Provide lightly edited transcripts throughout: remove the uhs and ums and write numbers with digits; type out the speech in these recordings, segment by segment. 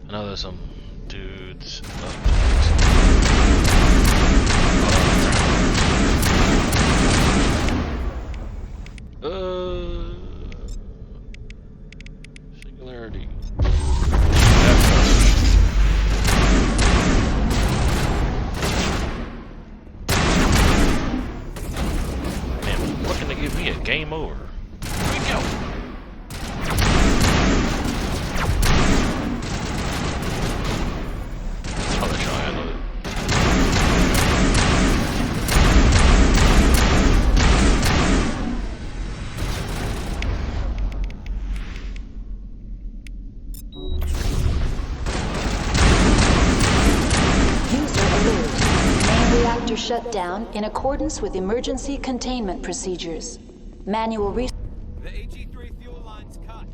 I know there's some dudes up. Singularity. Man, looking to give me a game over. Here we go. Oh, they're trying to. Shut down in accordance with emergency containment procedures. Manual The AG3 fuel line's cut.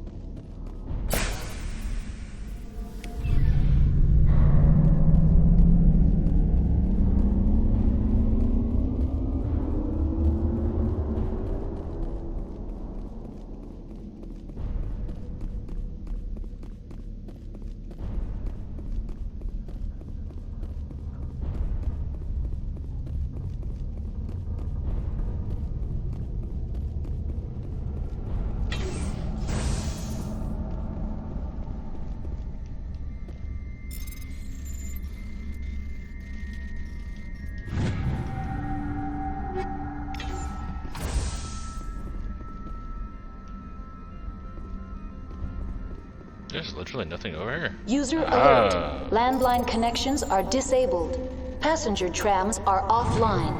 There's literally nothing over here. User alert. Landline connections are disabled. Passenger trams are offline.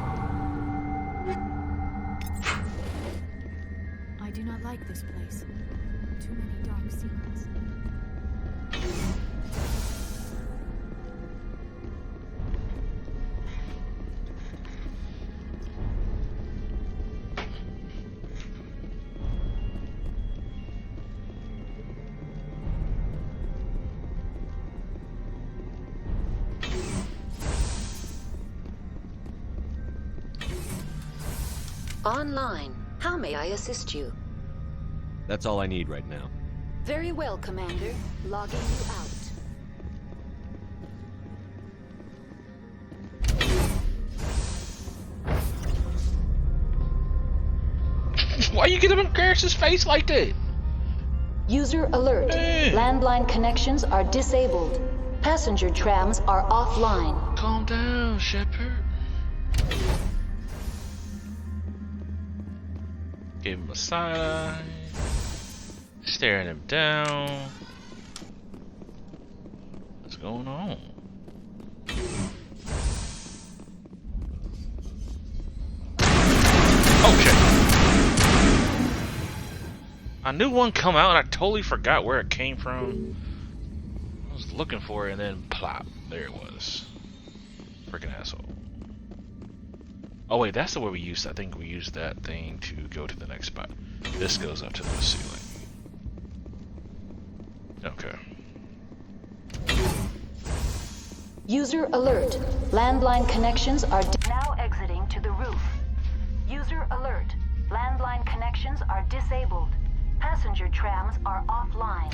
I do not like this place. Too many dark secrets. Online. How may I assist you? That's all I need right now. Very well, Commander. Logging you out. Why you get him in Garrus's face like that? User alert. Landline connections are disabled. Passenger trams are offline. Calm down, Shepard. Give him a side eye. Staring him down. What's going on? Okay. I knew one come out and I totally forgot where it came from. I was looking for it and then plop. There it was. Freaking asshole. Oh wait, that's the way we used. I think we used that thing to go to the next spot. This goes up to the ceiling. Okay. User alert. Landline connections are now exiting to the roof. User alert. Landline connections are disabled. Passenger trams are offline.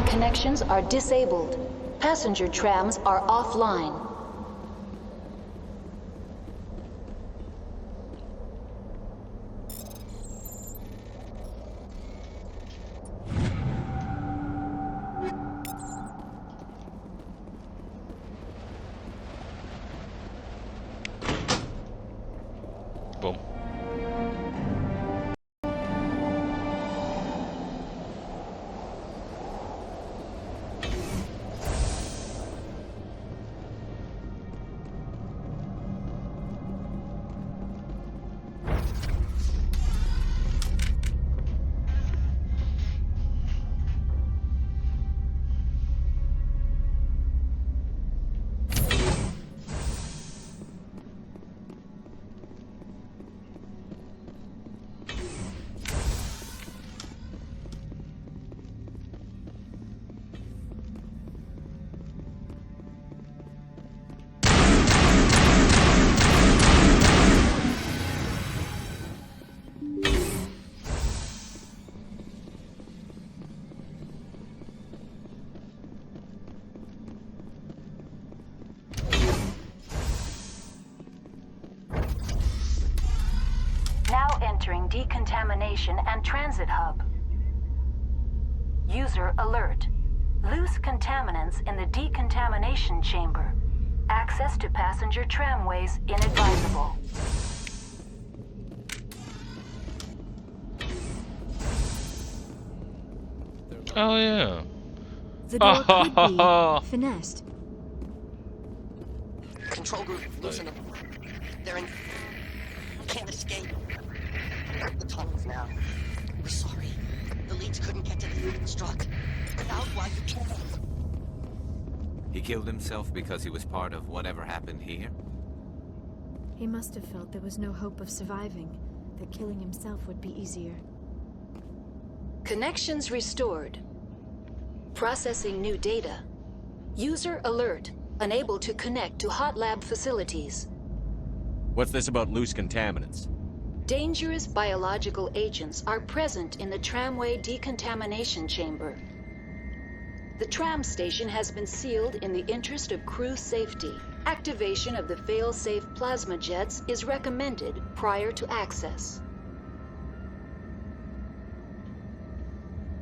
Connections are disabled. Passenger trams are offline. Boom. entering decontamination and transit hub. User alert. Loose contaminants in the decontamination chamber. Access to passenger tramways inadvisable. Oh yeah. The door could be finessed. Control group, loosen them. They're in. Can't escape. The tunnels now. We're sorry. The leads couldn't get to the human strut. Without why you can't. He killed himself because he was part of whatever happened here? He must have felt there was no hope of surviving, that killing himself would be easier. Connections restored. Processing new data. User alert. Unable to connect to hot lab facilities. What's this about loose contaminants? Dangerous biological agents are present in the tramway decontamination chamber. The tram station has been sealed in the interest of crew safety. Activation of the fail-safe plasma jets is recommended prior to access.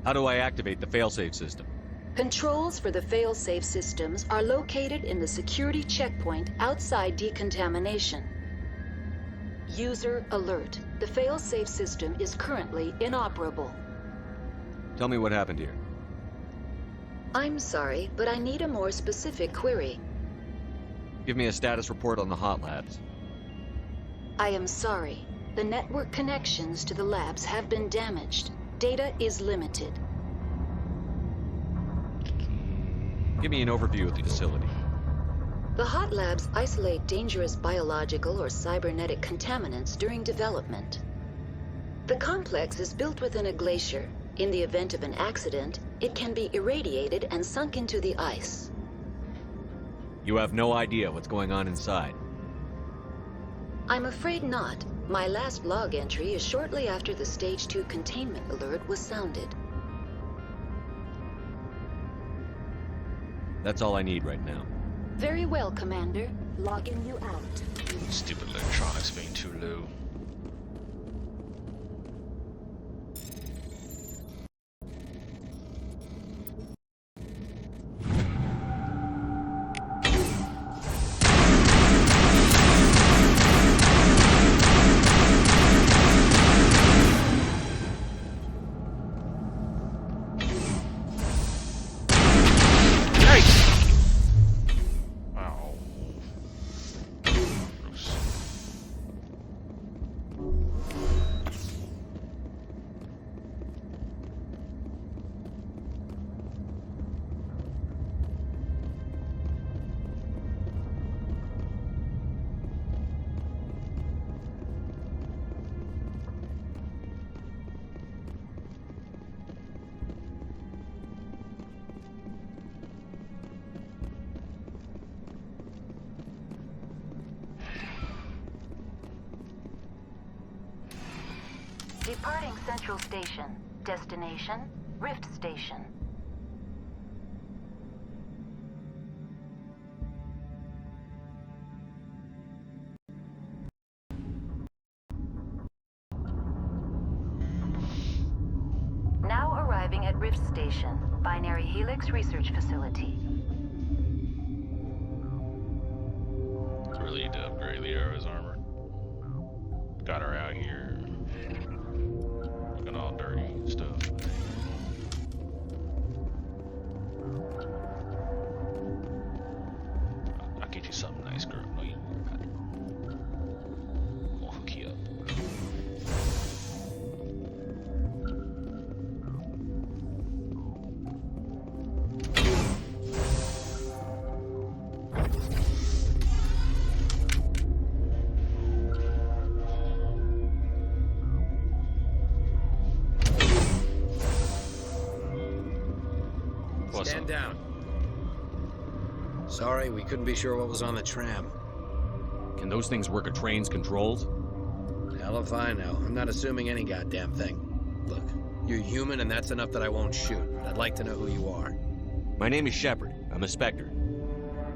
How do I activate the failsafe system? Controls for the fail-safe systems are located in the security checkpoint outside decontamination. User alert. The fail-safe system is currently inoperable. Tell me what happened here. I'm sorry, but I need a more specific query. Give me a status report on the hot labs. I am sorry. The network connections to the labs have been damaged. Data is limited. Give me an overview of the facility. The hot labs isolate dangerous biological or cybernetic contaminants during development. The complex is built within a glacier. In the event of an accident, it can be irradiated and sunk into the ice. You have no idea what's going on inside. I'm afraid not. My last log entry is shortly after the Stage 2 containment alert was sounded. That's all I need right now. Very well, Commander. Logging you out. Stupid electronics being too low. Departing Central Station. Destination, Rift Station. Now arriving at Rift Station, Binary Helix Research Facility. Really need to upgrade Liara's armor. Got her out here. Looking all dirty and stuff. I'll get you something nice, girl. No, you got it. I'll hook you up. Stand down. Sorry, we couldn't be sure what was on the tram. Can those things work a train's controls? Hell if I know. I'm not assuming any goddamn thing. Look, you're human and that's enough that I won't shoot, but I'd like to know who you are. My name is Shepard. I'm a Spectre.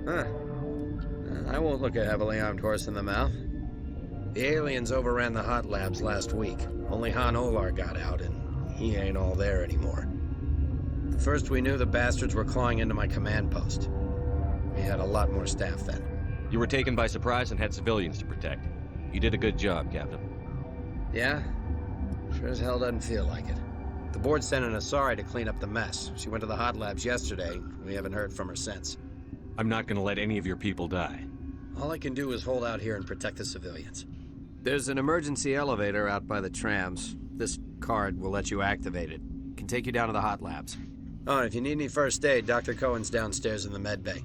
Huh. I won't look a heavily armed horse in the mouth. The aliens overran the hot labs last week. Only Han Olar got out, and he ain't all there anymore. The first we knew, the bastards were clawing into my command post. We had a lot more staff then. You were taken by surprise and had civilians to protect. You did a good job, Captain. Yeah? Sure as hell doesn't feel like it. The board sent an Asari to clean up the mess. She went to the hot labs yesterday. We haven't heard from her since. I'm not gonna let any of your people die. All I can do is hold out here and protect the civilians. There's an emergency elevator out by the trams. This card will let you activate it. Can take you down to the hot labs. Oh, and if you need any first aid, Dr. Cohen's downstairs in the med bay.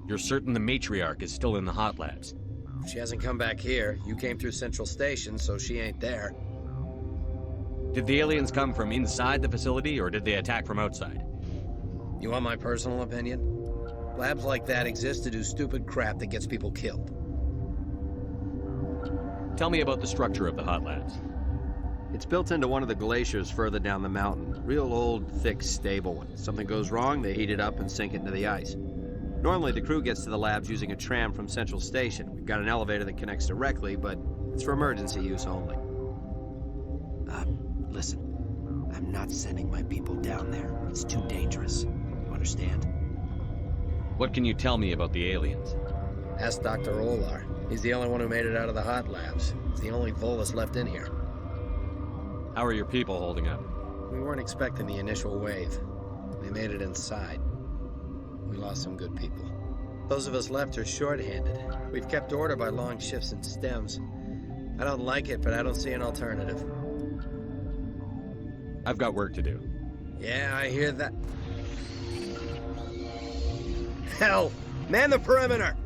You're certain the matriarch is still in the hot labs? She hasn't come back here. You came through Central Station, so she ain't there. Did the aliens come from inside the facility, or did they attack from outside? You want my personal opinion? Labs like that exist to do stupid crap that gets people killed. Tell me about the structure of the hot labs. It's built into one of the glaciers further down the mountain. Real old, thick, stable one. Something goes wrong, they heat it up and sink it into the ice. Normally, the crew gets to the labs using a tram from Central Station. We've got an elevator that connects directly, but it's for emergency use only. Listen. I'm not sending my people down there. It's too dangerous. You understand? What can you tell me about the aliens? Ask Dr. Olar. He's the only one who made it out of the hot labs. He's the only Volus left in here. How are your people holding up? We weren't expecting the initial wave. They made it inside. We lost some good people. Those of us left are short-handed. We've kept order by long shifts and stems. I don't like it, but I don't see an alternative. I've got work to do. Yeah, I hear that. Hell! Man the perimeter!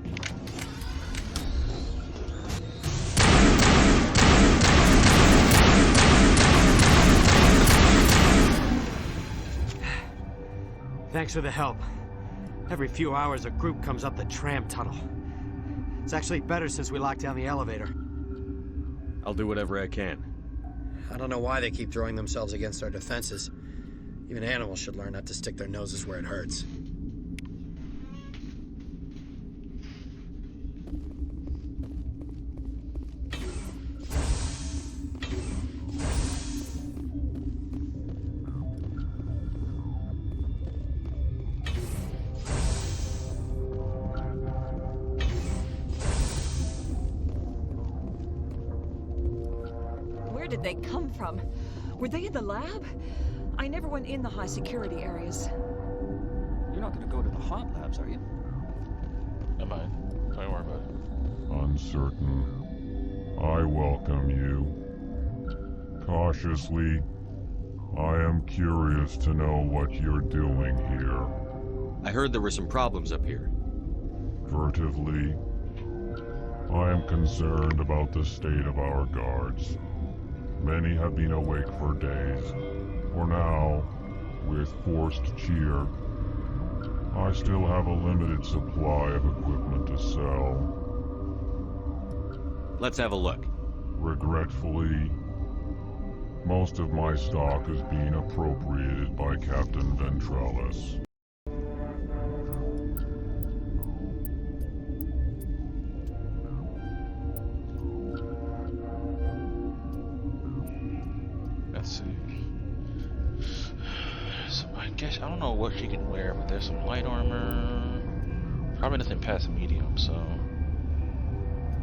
Thanks for the help. Every few hours, a group comes up the tram tunnel. It's actually better since we locked down the elevator. I'll do whatever I can. I don't know why they keep throwing themselves against our defenses. Even animals should learn not to stick their noses where it hurts. Where did they come from? Were they in the lab? I never went in the high security areas. You're not gonna go to the hot labs, are you? Am I? Don't worry about it. Uncertain. I welcome you. Cautiously, I am curious to know what you're doing here. I heard there were some problems up here. Furtively, I am concerned about the state of our guards. Many have been awake for days. For now, with forced cheer, I still have a limited supply of equipment to sell. Let's have a look. Regretfully, most of my stock is being appropriated by Captain Ventrellis. Let's see. So I guess I don't know what she can wear, but there's some light armor. Probably nothing past medium, so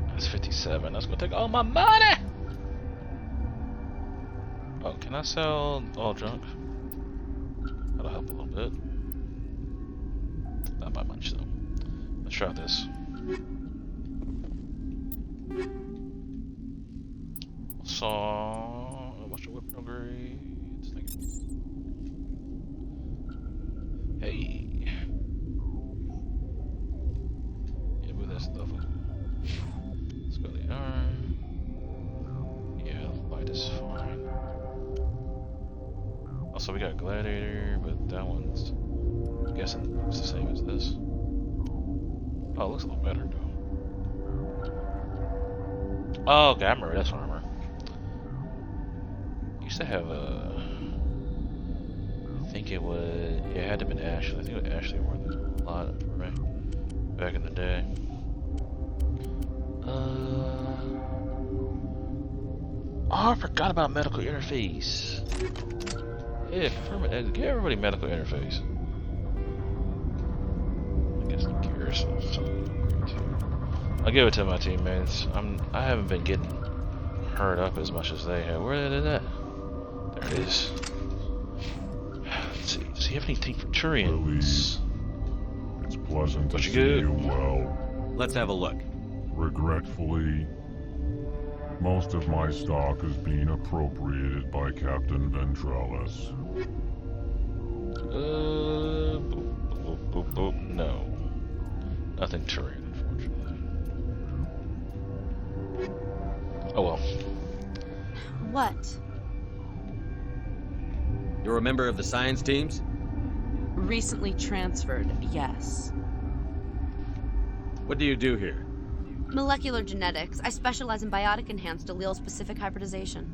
that's 57. That's gonna take all my money. Oh, can I sell all junk? That'll help a little bit. Not by much though. Let's try this. Saw. Watch the weapon upgrades. Hey. Yeah, move that stuff up. Let's go to the arm. Yeah, light is fine. Also, we got Gladiator, but that one's, I'm guessing, looks the same as this. Oh, it looks a little better, though. Oh, okay, I remember this armor. Used to have a, I think it was, yeah, it had to have been Ashley. I think it was Ashley wore the lot right back in the day. Oh, I forgot about medical interface. Yeah, give everybody medical interface. I guess the garrison. I'll give it to my teammates. I haven't been getting hurt up as much as they have. Where is that? There it is. Let's see. Does he have anything for Turians? It's pleasant to What see you you well. Let's have a look. Regretfully, most of my stock is being appropriated by Captain Ventrellis. No. Nothing Turian, unfortunately. Oh well. What? You're a member of the science teams? Recently transferred, yes. What do you do here? Molecular genetics. I specialize in biotic-enhanced allele-specific hybridization.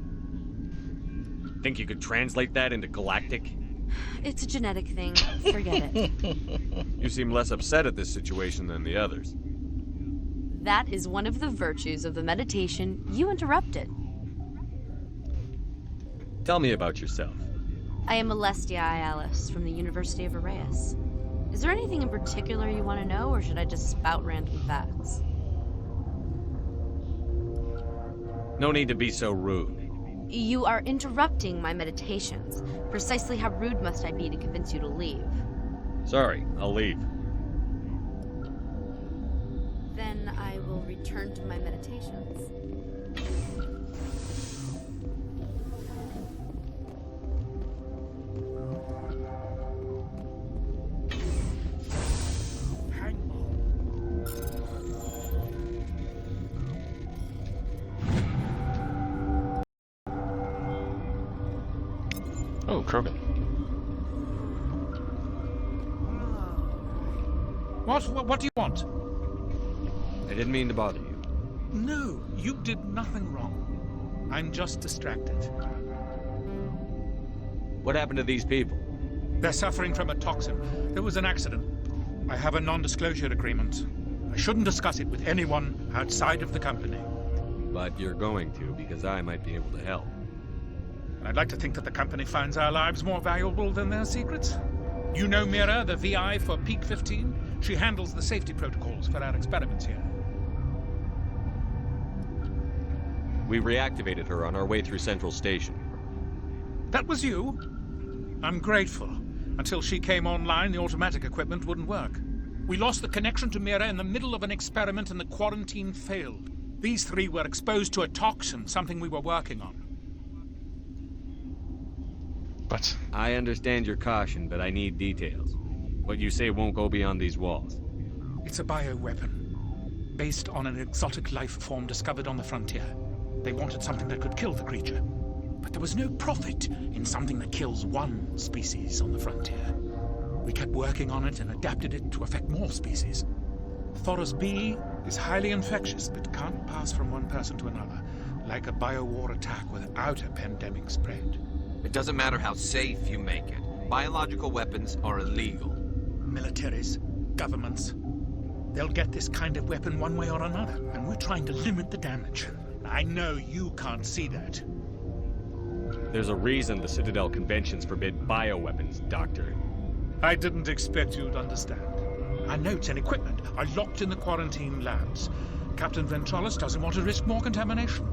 Think you could translate that into galactic? It's a genetic thing. Forget it. You seem less upset at this situation than the others. That is one of the virtues of the meditation you interrupted. Tell me about yourself. I am Alestia Ialis from the University of Arraeus. Is there anything in particular you want to know, or should I just spout random facts? No need to be so rude. You are interrupting my meditations. Precisely how rude must I be to convince you to leave? Sorry, I'll leave. Then I will return to my meditations. Oh, Krogan. What do you want? I didn't mean to bother you. No, you did nothing wrong. I'm just distracted. What happened to these people? They're suffering from a toxin. There was an accident. I have a non-disclosure agreement. I shouldn't discuss it with anyone outside of the company. But you're going to, because I might be able to help. I'd like to think that the company finds our lives more valuable than their secrets. You know Mira, the VI for Peak 15? She handles the safety protocols for our experiments here. We reactivated her on our way through Central Station. That was you? I'm grateful. Until she came online, the automatic equipment wouldn't work. We lost the connection to Mira in the middle of an experiment and the quarantine failed. These three were exposed to a toxin, something we were working on. But I understand your caution, but I need details. What you say won't go beyond these walls. It's a bioweapon, based on an exotic life form discovered on the frontier. They wanted something that could kill the creature. But there was no profit in something that kills one species on the frontier. We kept working on it and adapted it to affect more species. Thoros B is highly infectious, but can't pass from one person to another, like a biowar attack without a pandemic spread. It doesn't matter how safe you make it. Biological weapons are illegal. Militaries, governments, they'll get this kind of weapon one way or another, and we're trying to limit the damage. I know you can't see that. There's a reason the Citadel conventions forbid bioweapons, Doctor. I didn't expect you to understand. Our notes and equipment are locked in the quarantine labs. Captain Ventrellis doesn't want to risk more contamination.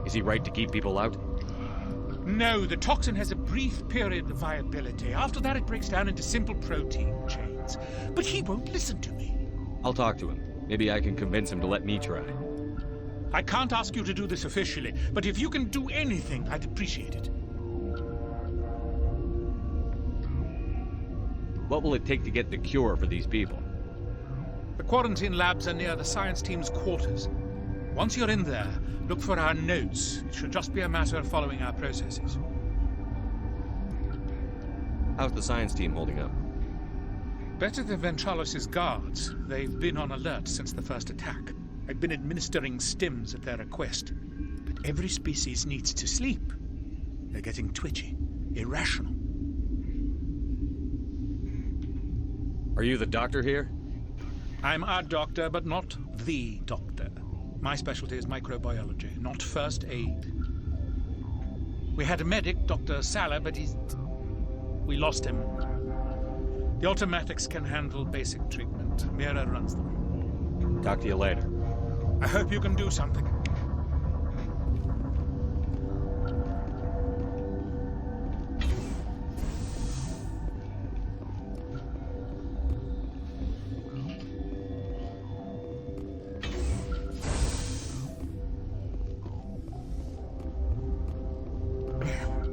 Is he right to keep people out? No, the toxin has a brief period of viability. After that, it breaks down into simple protein chains. But he won't listen to me. I'll talk to him. Maybe I can convince him to let me try. I can't ask you to do this officially, but if you can do anything, I'd appreciate it. What will it take to get the cure for these people? The quarantine labs are near the science team's quarters. Once you're in there, look for our notes. It should just be a matter of following our processes. How's the science team holding up? Better than Ventrellis' guards. They've been on alert since the first attack. I've been administering stims at their request. But every species needs to sleep. They're getting twitchy, irrational. Are you the doctor here? I'm our doctor, but not the doctor. My specialty is microbiology, not first aid. We had a medic, Dr. Salah, but we lost him. The automatics can handle basic treatment. Mira runs them. Talk to you later. I hope you can do something.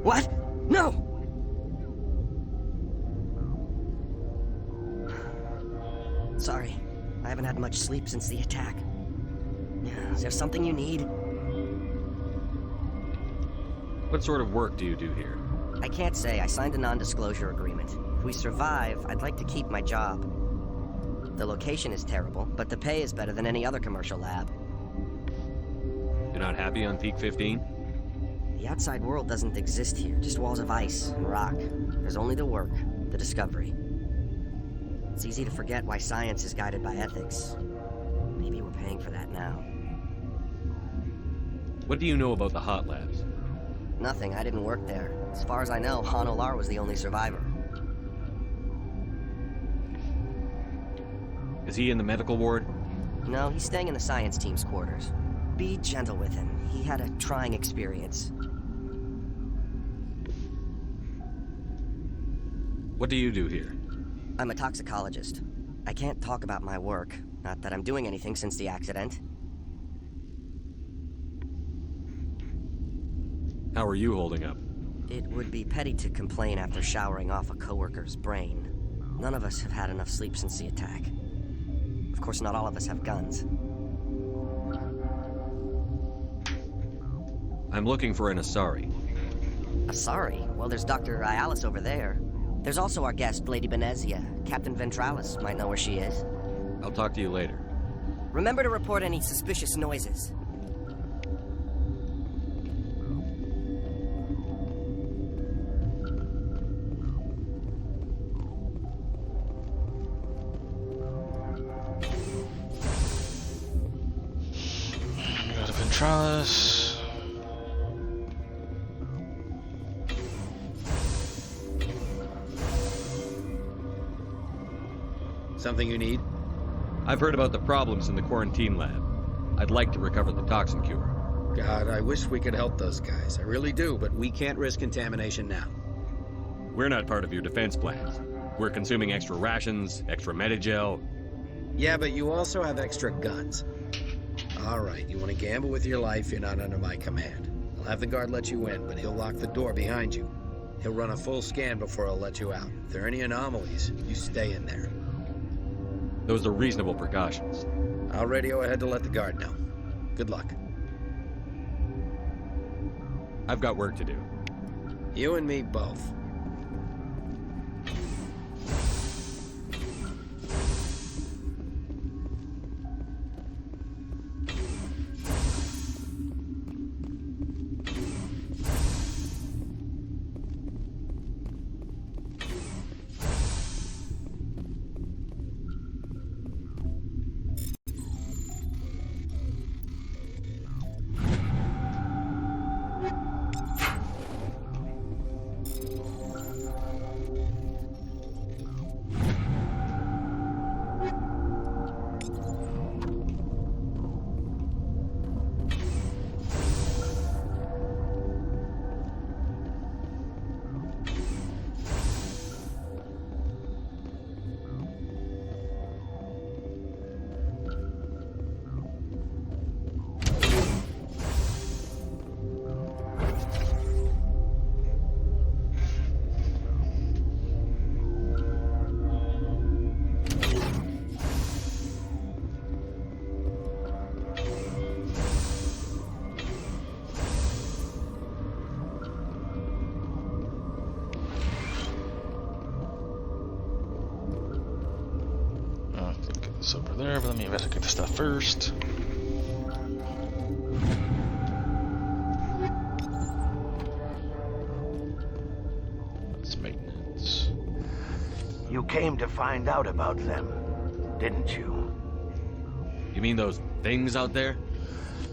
What? No! Sorry. I haven't had much sleep since the attack. Is there something you need? What sort of work do you do here? I can't say. I signed a non-disclosure agreement. If we survive, I'd like to keep my job. The location is terrible, but the pay is better than any other commercial lab. You're not happy on Peak 15? The outside world doesn't exist here, just walls of ice and rock. There's only the work, the discovery. It's easy to forget why science is guided by ethics. Maybe we're paying for that now. What do you know about the hot labs? Nothing, I didn't work there. As far as I know, Han Olar was the only survivor. Is he in the medical ward? No, he's staying in the science team's quarters. Be gentle with him. He had a trying experience. What do you do here? I'm a toxicologist. I can't talk about my work. Not that I'm doing anything since the accident. How are you holding up? It would be petty to complain after showering off a coworker's brain. None of us have had enough sleep since the attack. Of course, not all of us have guns. I'm looking for an Asari. Asari? Well, there's Dr. Ayalis over there. There's also our guest, Lady Benezia. Captain Ventralis might know where she is. I'll talk to you later. Remember to report any suspicious noises. Go to Ventralis. Something you need? I've heard about the problems in the quarantine lab. I'd like to recover the toxin cure. God, I wish we could help those guys. I really do, but we can't risk contamination now. We're not part of your defense plans. We're consuming extra rations, extra Medigel. Yeah, but you also have extra guns. All right, you want to gamble with your life, you're not under my command. I'll have the guard let you in, but he'll lock the door behind you. He'll run a full scan before he'll let you out. If there are any anomalies, you stay in there. Those are reasonable precautions. I'll radio ahead to let the guard know. Good luck. I've got work to do. You and me both. Over there, but let me investigate the stuff first. That's maintenance. You came to find out about them, didn't you? You mean those things out there?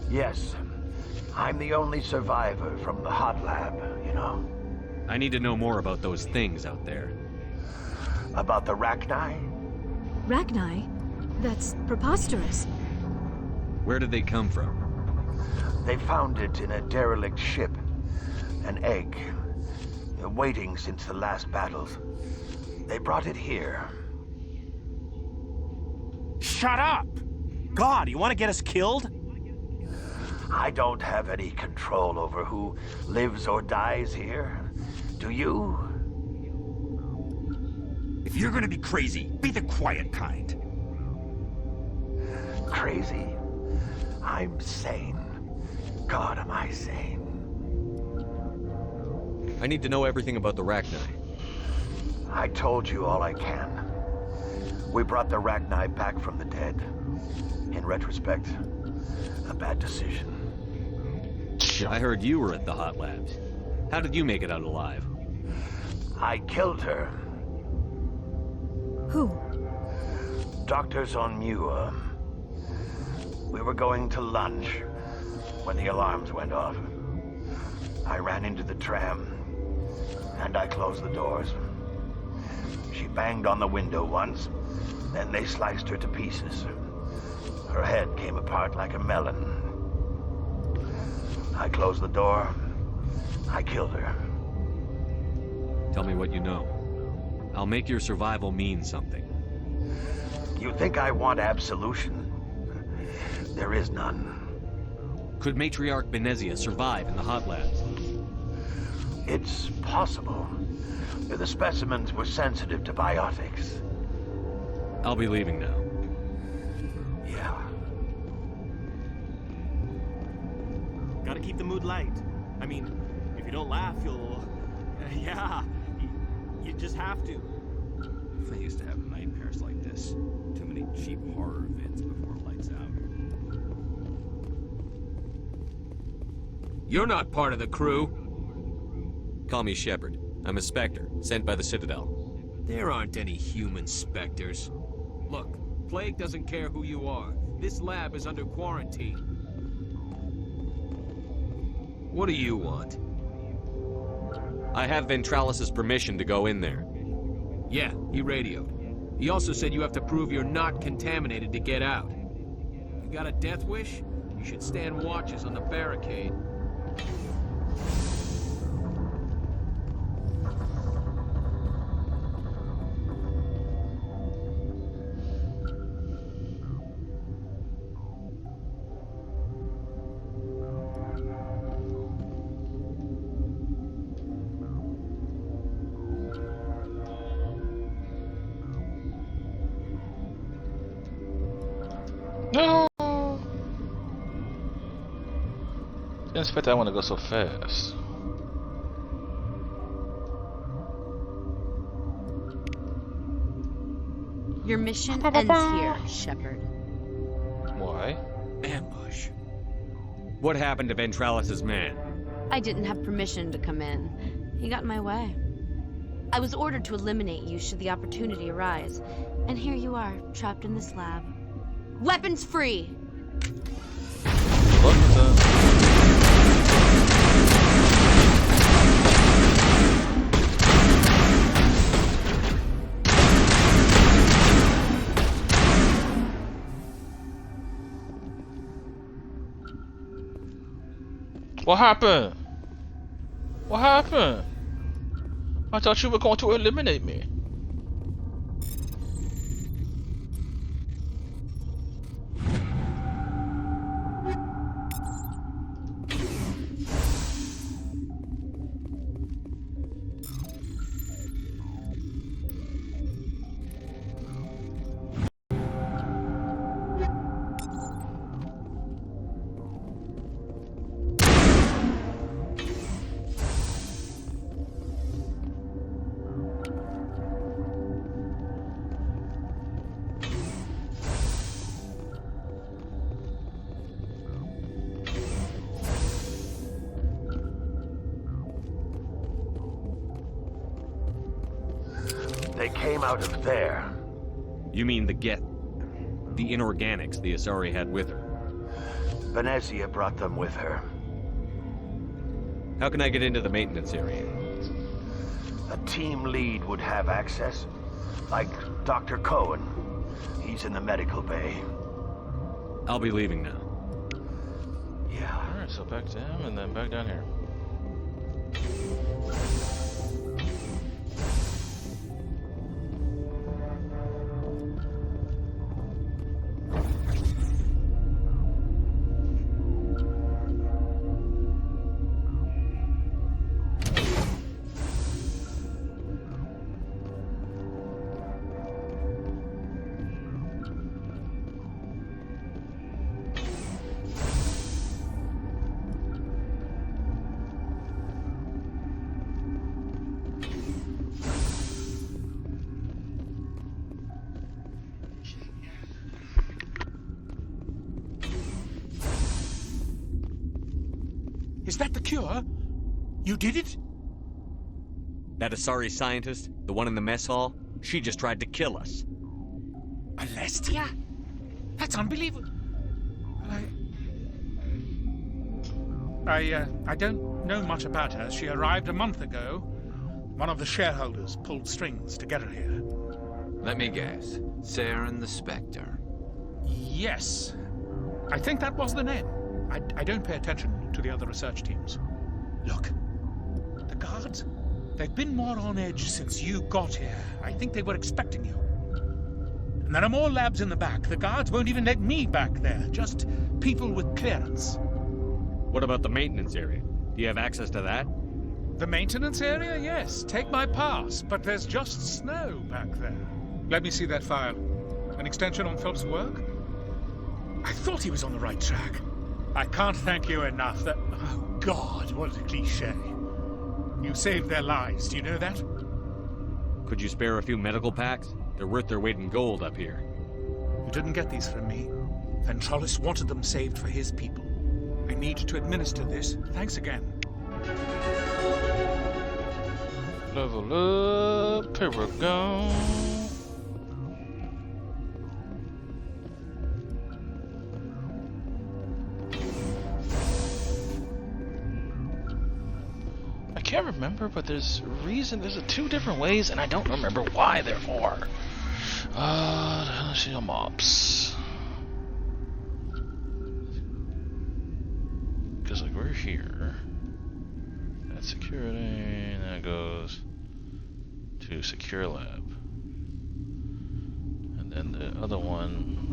Yes. I'm the only survivor from the hot lab, you know. I need to know more about those things out there. About the Rachni? Rachni? That's preposterous. Where did they come from? They found it in a derelict ship. An egg. Waiting since the last battles. They brought it here. Shut up! God, you want to get us killed? I don't have any control over who lives or dies here. Do you? If you're gonna be crazy, be the quiet kind. Crazy? I'm sane. God, am I sane. I need to know everything about the Rachni. I told you all I can. We brought the Rachni back from the dead. In retrospect, a bad decision. I heard you were at the hot labs. How did you make it out alive? I killed her. Who? Doctors on Muir. We were going to lunch when the alarms went off. I ran into the tram, and I closed the doors. She banged on the window once, then they sliced her to pieces. Her head came apart like a melon. I closed the door. I killed her. Tell me what you know. I'll make your survival mean something. You think I want absolution? There is none. Could Matriarch Benezia survive in the hot labs? It's possible. The specimens were sensitive to biotics. I'll be leaving now. Yeah. Gotta keep the mood light. I mean, if you don't laugh, you'll... yeah, you just have to. I used to have nightmares like this. Too many cheap horror vids before lights out. You're not part of the crew. Call me Shepard. I'm a Spectre, sent by the Citadel. There aren't any human specters. Look, Plague doesn't care who you are. This lab is under quarantine. What do you want? I have Ventralis's permission to go in there. Yeah, he radioed. He also said you have to prove you're not contaminated to get out. You got a death wish? You should stand watches on the barricade. No! Didn't expect that one to go so fast. Your mission ends here, Shepard. Why? Ambush. What happened to Ventralis's man? I didn't have permission to come in. He got in my way. I was ordered to eliminate you should the opportunity arise. And here you are, trapped in this lab. Weapons free! What happened? What happened? I thought you were going to eliminate me. They came out of there. You mean the Geth? The inorganics the Asari had with her? Venezia brought them with her. How can I get into the maintenance area? A team lead would have access. Like Dr. Cohen. He's in the medical bay. I'll be leaving now. Yeah. Alright, so back to him and then back down here. Is that the cure? You did it? That Asari scientist, the one in the mess hall, she just tried to kill us. Alestia? That's unbelievable. I don't know much about her. She arrived a month ago. One of the shareholders pulled strings to get her here. Let me guess. Saren the Spectre. Yes. I think that was the name. I don't pay attention to the other research teams. Look, the guards, they've been more on edge since you got here. I think they were expecting you. And there are more labs in the back. The guards won't even let me back there. Just people with clearance. What about the maintenance area? Do you have access to that? The maintenance area? Yes. Take my pass. But there's just snow back there. Let me see that file. An extension on Philip's work? I thought he was on the right track. I can't thank you enough. That... Oh, God, what a cliché. You saved their lives. Do you know that? Could you spare a few medical packs? They're worth their weight in gold up here. You didn't get these from me. Ventrolis wanted them saved for his people. I need to administer this. Thanks again. Level up, here we go. I can't remember, but there's a reason. There's two different ways, and I don't remember why there are. The hell is your mops? Because like we're here. That's security, and that goes to secure lab, and then the other one.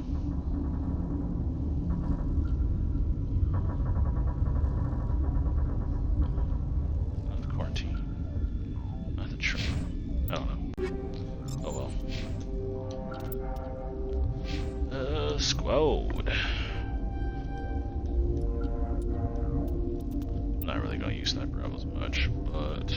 I don't know. Oh well. Squad. I'm not really gonna use sniper rifles much, but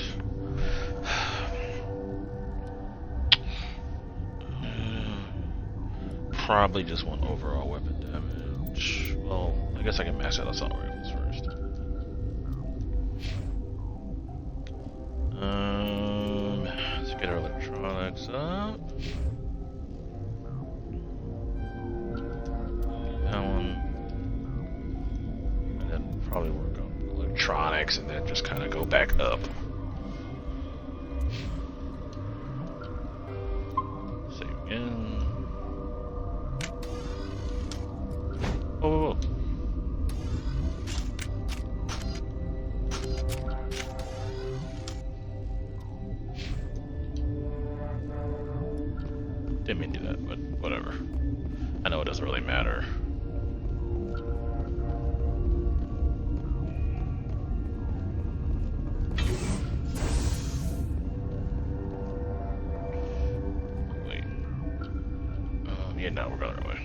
probably just want overall weapon damage. Well, I guess I can max out assault rifles first. Let's get our electronics up. That one. And then probably work on electronics and then just kind of go back up. Save again. Oh. Didn't mean to do that, but whatever. I know it doesn't really matter. Wait. Yeah, now we're going our way.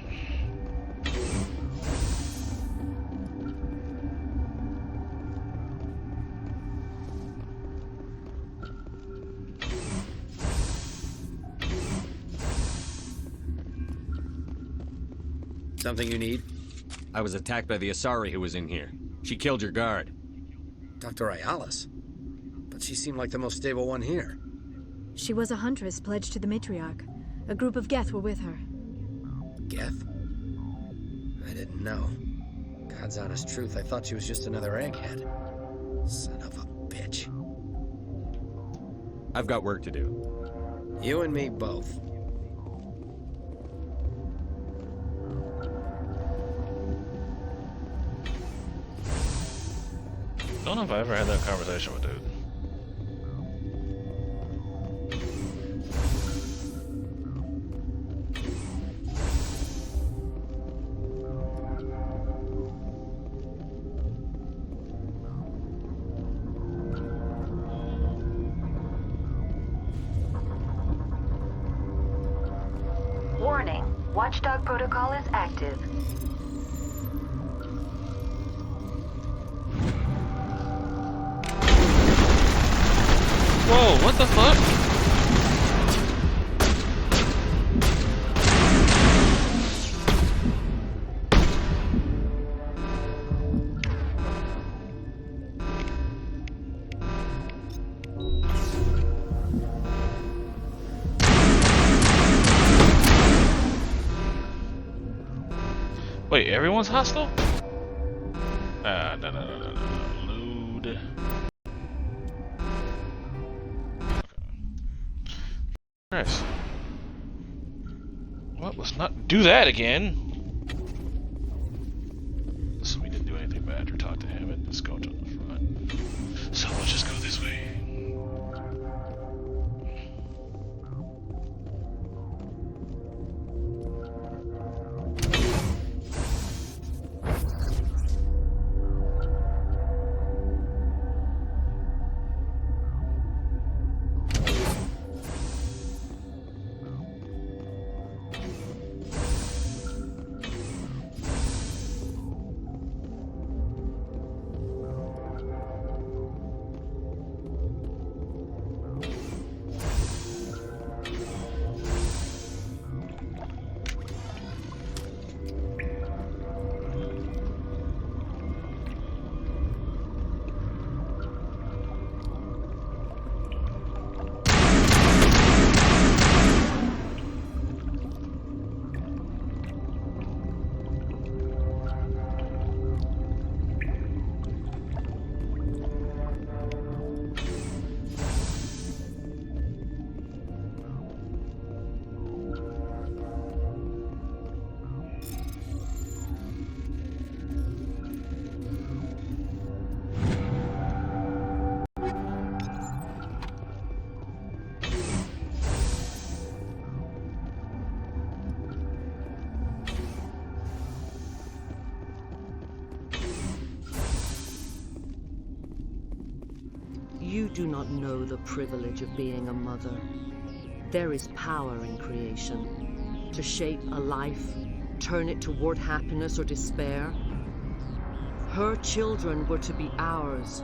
Something you need? I was attacked by the Asari who was in here. She killed your guard. Dr. Ayalis? But she seemed like the most stable one here. She was a huntress pledged to the matriarch. A group of Geth were with her. Geth? I didn't know. God's honest truth, I thought she was just another egghead. Son of a bitch. I've got work to do. You and me both. Don't know if I ever had that conversation with dude. Warning, Watchdog protocol is active. Whoa, what the fuck? Wait, everyone's hostile? No. Load. Nice. Well, let's not do that again. So we didn't do anything bad or talk to him, and let's go to the front. So let's just go this way. You do not know the privilege of being a mother. There is power in creation. To shape a life, turn it toward happiness or despair. Her children were to be ours,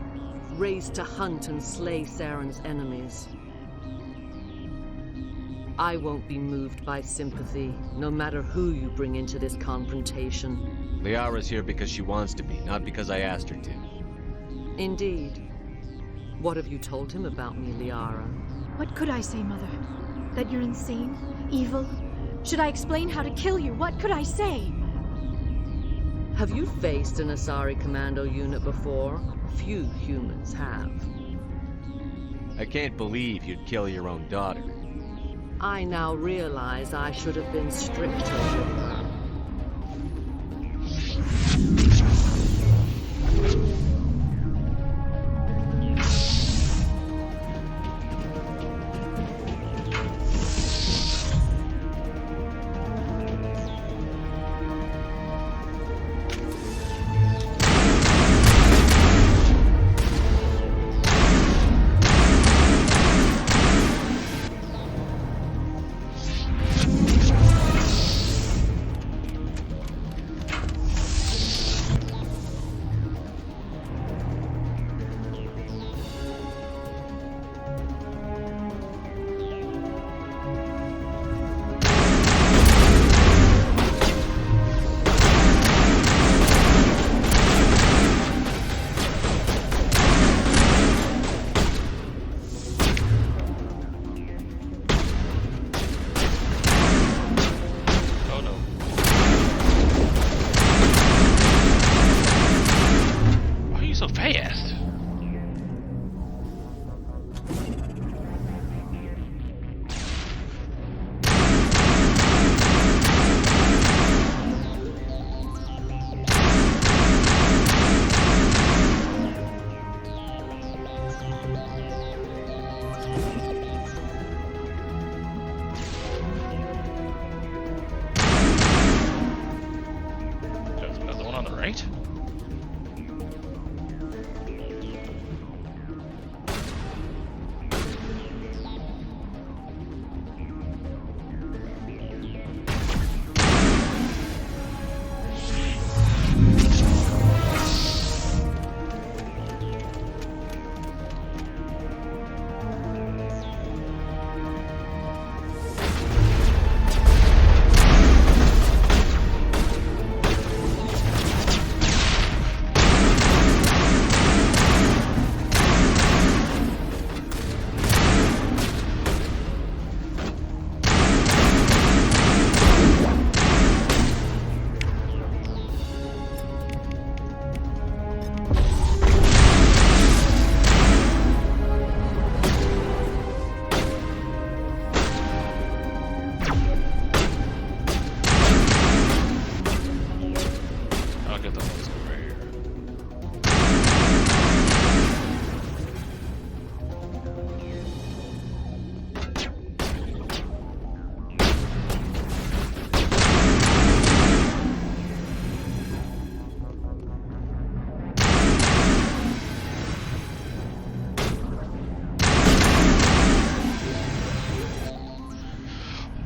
raised to hunt and slay Saren's enemies. I won't be moved by sympathy, no matter who you bring into this confrontation. Liara's here because she wants to be, not because I asked her to. Indeed. What have you told him about me, Liara? What could I say, Mother? That you're insane? Evil? Should I explain how to kill you? What could I say? Have you faced an Asari commando unit before? Few humans have. I can't believe you'd kill your own daughter. I now realize I should have been stricter with her. so fast? There's another one on the right. I'll get the ones over here.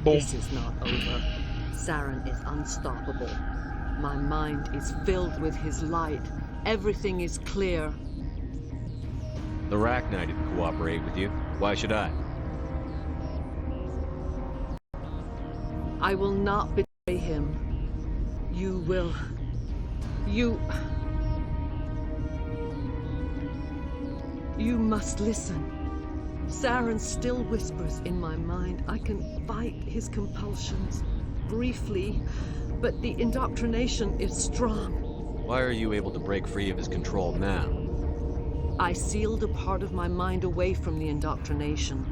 This is not over. Saren is unstoppable. My mind is filled with his light. Everything is clear. The Rachni didn't cooperate with you. Why should I? I will not betray him. You will. You must listen. Saren still whispers in my mind. I can fight his compulsions briefly, but the indoctrination is strong. Why are you able to break free of his control now? I sealed a part of my mind away from the indoctrination,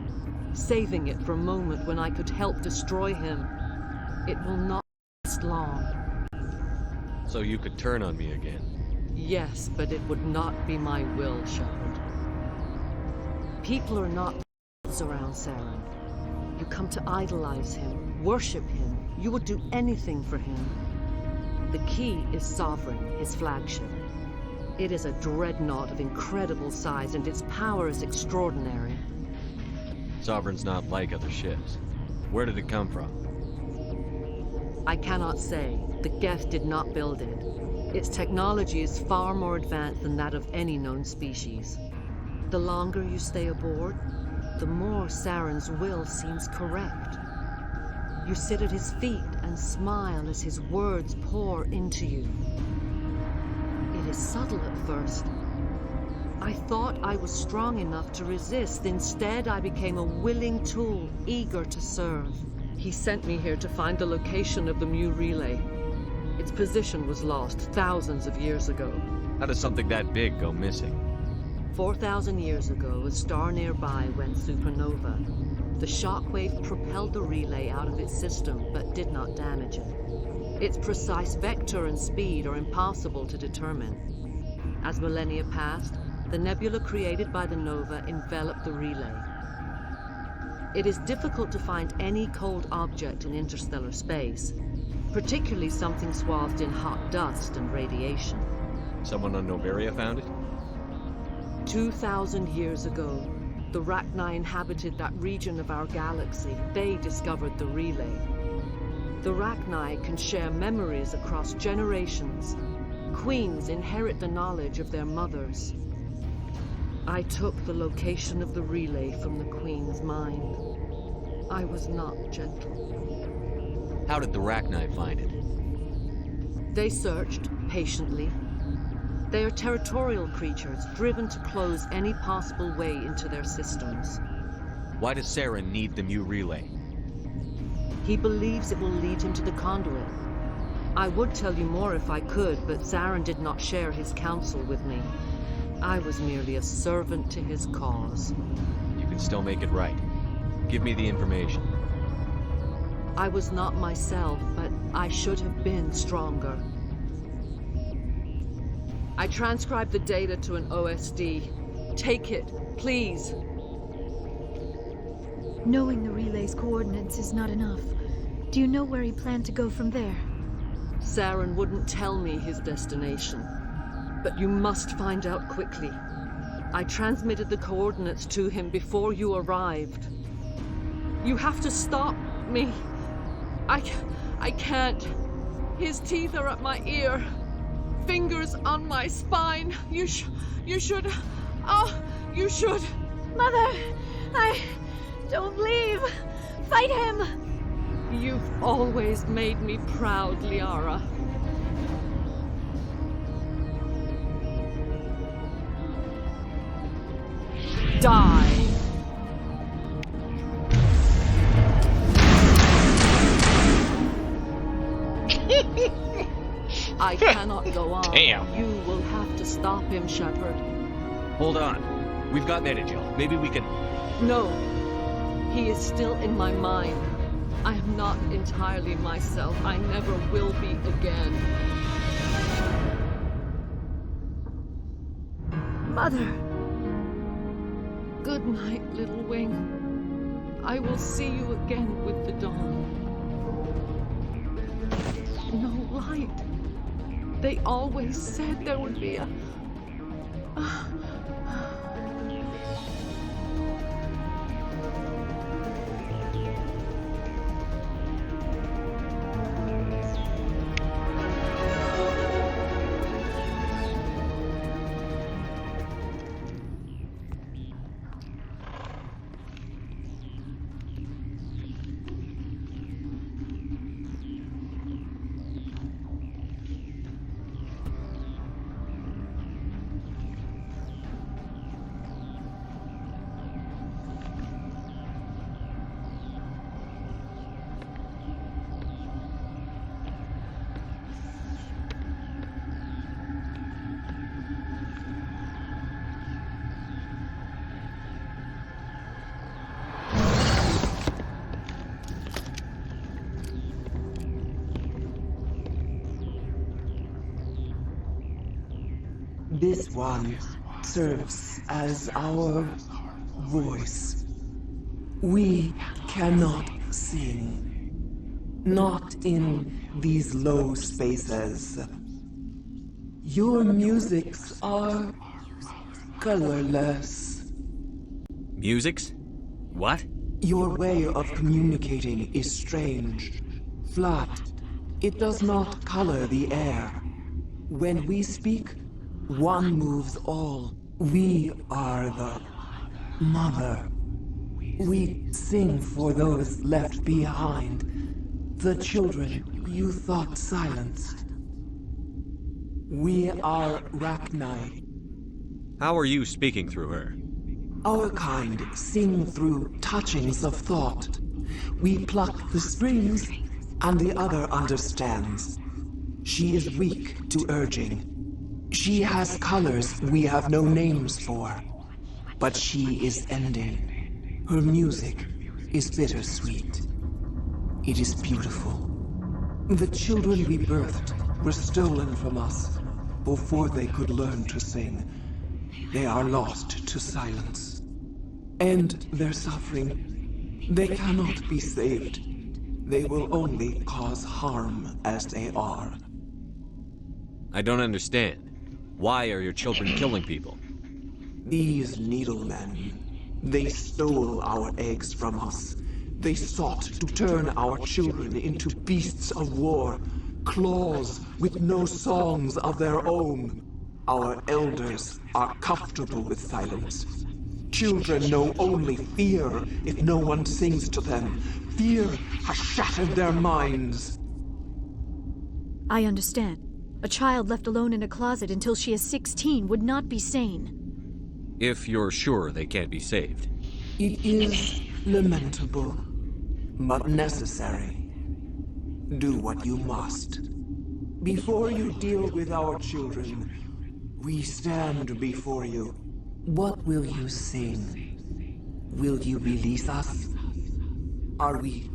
saving it for a moment when I could help destroy him. It will not last long. So you could turn on me again? Yes, but it would not be my will, Shepard. People are not around Saren. You come to idolize him, worship him. You would do anything for him. The key is Sovereign, his flagship. It is a dreadnought of incredible size, and its power is extraordinary. Sovereign's not like other ships. Where did it come from? I cannot say. The Geth did not build it. Its technology is far more advanced than that of any known species. The longer you stay aboard, the more Saren's will seems correct. You sit at his feet and smile as his words pour into you. It is subtle at first. I thought I was strong enough to resist. Instead, I became a willing tool, eager to serve. He sent me here to find the location of the Mu relay. Its position was lost thousands of years ago. How does something that big go missing? 4,000 years ago, a star nearby went supernova. The shockwave propelled the relay out of its system, but did not damage it. Its precise vector and speed are impossible to determine. As millennia passed, the nebula created by the nova enveloped the relay. It is difficult to find any cold object in interstellar space, particularly something swathed in hot dust and radiation. Someone on Noveria found it? 2,000 years ago, the Rachni inhabited that region of our galaxy. They discovered the relay. The Rachni can share memories across generations. Queens inherit the knowledge of their mothers. I took the location of the relay from the Queen's mind. I was not gentle. How did the Rachni find it? They searched patiently. They are territorial creatures, driven to close any possible way into their systems. Why does Saren need the Mu relay? He believes it will lead him to the conduit. I would tell you more if I could, but Saren did not share his counsel with me. I was merely a servant to his cause. You can still make it right. Give me the information. I was not myself, but I should have been stronger. I transcribed the data to an OSD. Take it, please. Knowing the relay's coordinates is not enough. Do you know where he planned to go from there? Saren wouldn't tell me his destination. But you must find out quickly. I transmitted the coordinates to him before you arrived. You have to stop me. I can't. His teeth are at my ear. Fingers on my spine. You should. Oh, you should. Mother! Don't leave! Fight him! You've always made me proud, Liara. Die! I cannot go on. Damn. You will have to stop him, Shepard. Hold on. We've got Netagil. Maybe we can... No. He is still in my mind. I am not entirely myself. I never will be again. Mother! Good night, little wing. I will see you again with the dawn. No light. They always said there would be a... This one serves as our voice. We cannot sing. Not in these low spaces. Your musics are colorless. Musics? What? Your way of communicating is strange. Flat. It does not color the air. When we speak, one moves all. We are the mother. We sing for those left behind. The children you thought silenced. We are Rachni. How are you speaking through her? Our kind sing through touchings of thought. We pluck the strings, and the other understands. She is weak to urging. She has colors we have no names for. But she is ending. Her music is bittersweet. It is beautiful. The children we birthed were stolen from us before they could learn to sing. They are lost to silence. And their suffering, they cannot be saved. They will only cause harm as they are. I don't understand. Why are your children killing people? These needlemen, they stole our eggs from us. They sought to turn our children into beasts of war, claws with no songs of their own. Our elders are comfortable with silence. Children know only fear if no one sings to them. Fear has shattered their minds. I understand. A child left alone in a closet until she is 16 would not be sane. If you're sure they can't be saved. It is lamentable, but necessary. Do what you must. Before you deal with our children, We stand before you. What will you sing? Will you release us? Are we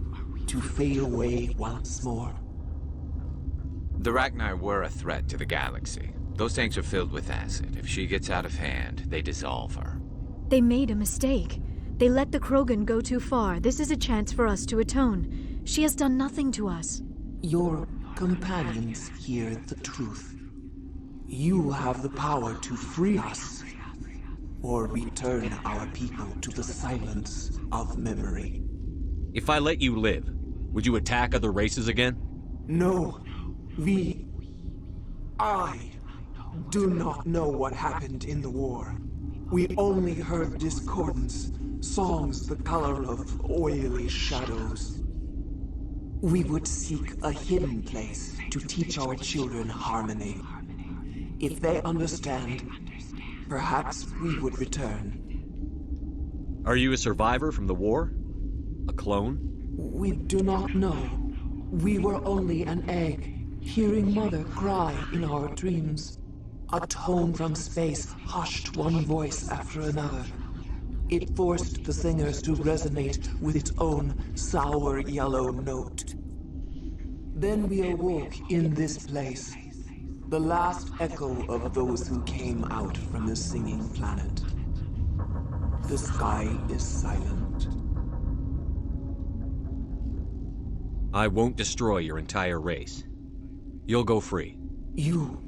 to fade away once more? The Ragnar were a threat to the galaxy. Those tanks are filled with acid. If she gets out of hand, they dissolve her. They made a mistake. They let the Krogan go too far. This is a chance for us to atone. She has done nothing to us. Your companions hear the truth. You have the power to free us, or return our people to the silence of memory. If I let you live, would you attack other races again? No, I do not know what happened in the war. We only heard discordance, songs the color of oily shadows. We would seek a hidden place to teach our children harmony. If they understand, perhaps we would return. Are you a survivor from the war? A clone? We do not know. We were only an egg, hearing Mother cry in our dreams. A tone from space hushed one voice after another. It forced the singers to resonate with its own sour yellow note. Then we awoke in this place, the last echo of those who came out from the singing planet. The sky is silent. I won't destroy your entire race. You'll go free. You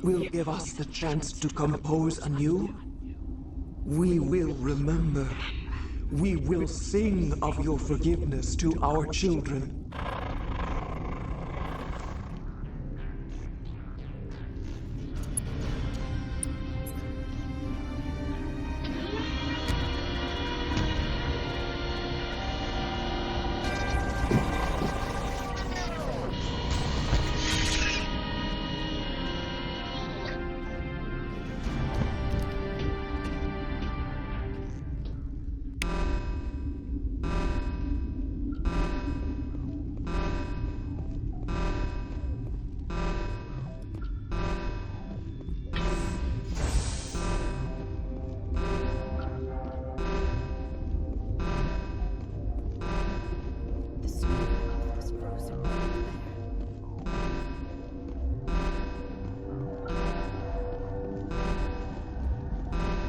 will give us the chance to compose anew? We will remember. We will sing of your forgiveness to our children.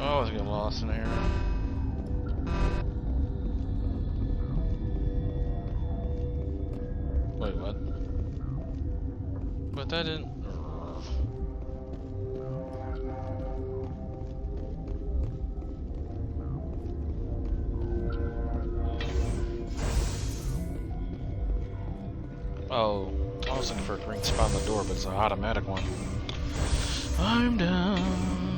Oh, I was getting lost in here. Wait, what? But that didn't... Oh, I was looking for a green spot on the door, but it's an automatic one. I'm down.